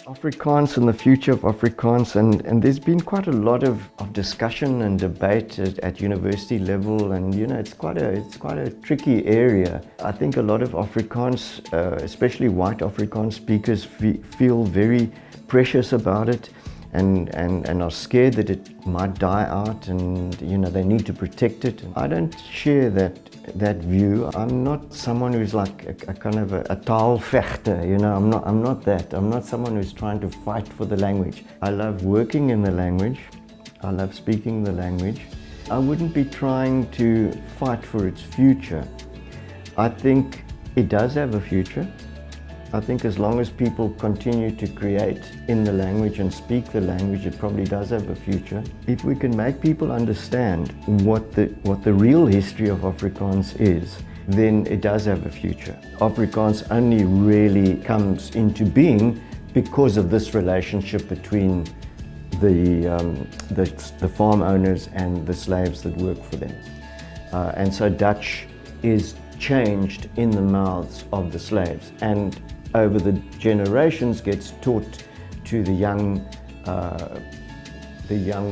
Afrikaans and the future of Afrikaans, and there's been quite a lot of discussion and debate at university level, and it's quite a tricky area. I think a lot of Afrikaans, especially white Afrikaans speakers, feel very precious about it and are scared that it might die out, and they need to protect it. I don't share that view. I'm not someone who's like a kind of a taalvechter, I'm not that. I'm not someone who's trying to fight for the language. I love working in the language. I love speaking the language. I wouldn't be trying to fight for its future. I think it does have a future. I think as long as people continue to create in the language and speak the language, it probably does have a future. If we can make people understand what the real history of Afrikaans is, then it does have a future. Afrikaans only really comes into being because of this relationship between the farm owners and the slaves that work for them. And so Dutch is changed in the mouths of the slaves, and over the generations gets taught to the young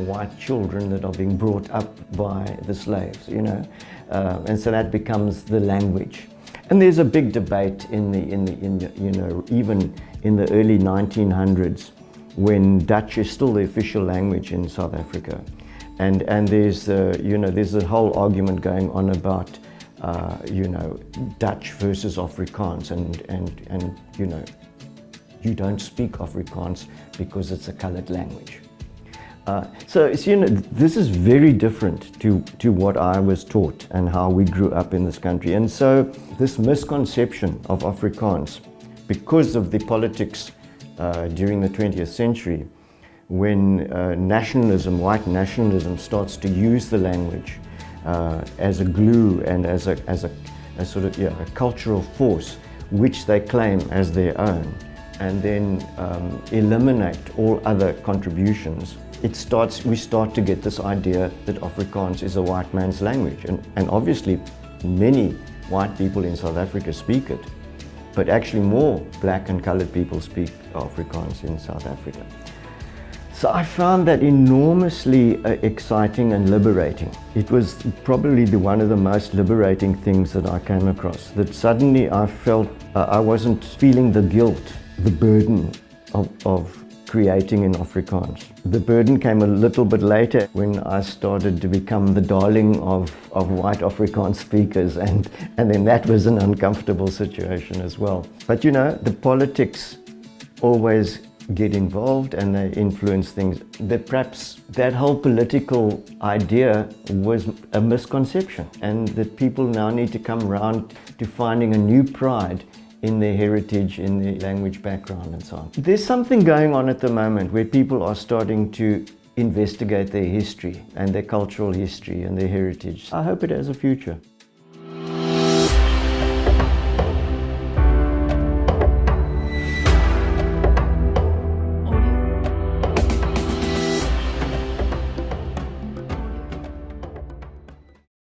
white children that are being brought up by the slaves, and so that becomes the language. And there's a big debate even in the early 1900s, when Dutch is still the official language in South Africa, and there's there's a whole argument going on about Dutch versus Afrikaans, and you don't speak Afrikaans because it's a colored language. So this is very different to what I was taught and how we grew up in this country. And so this misconception of Afrikaans, because of the politics during the 20th century, when white nationalism starts to use the language as a glue and as a sort of a cultural force which they claim as their own, and then eliminate all other contributions. We start to get this idea that Afrikaans is a white man's language, and obviously many white people in South Africa speak it, but actually more black and colored people speak Afrikaans in South Africa. So I found that enormously exciting and liberating. It was probably one of the most liberating things that I came across, that suddenly I felt I wasn't feeling the guilt, the burden of creating in Afrikaans. The burden came a little bit later, when I started to become the darling of white Afrikaans speakers, and then that was an uncomfortable situation as well. But the politics always get involved and they influence things. That perhaps that whole political idea was a misconception, and that people now need to come around to finding a new pride in their heritage, in their language background and so on. There's something going on at the moment where people are starting to investigate their history and their cultural history and their heritage. I hope it has a future.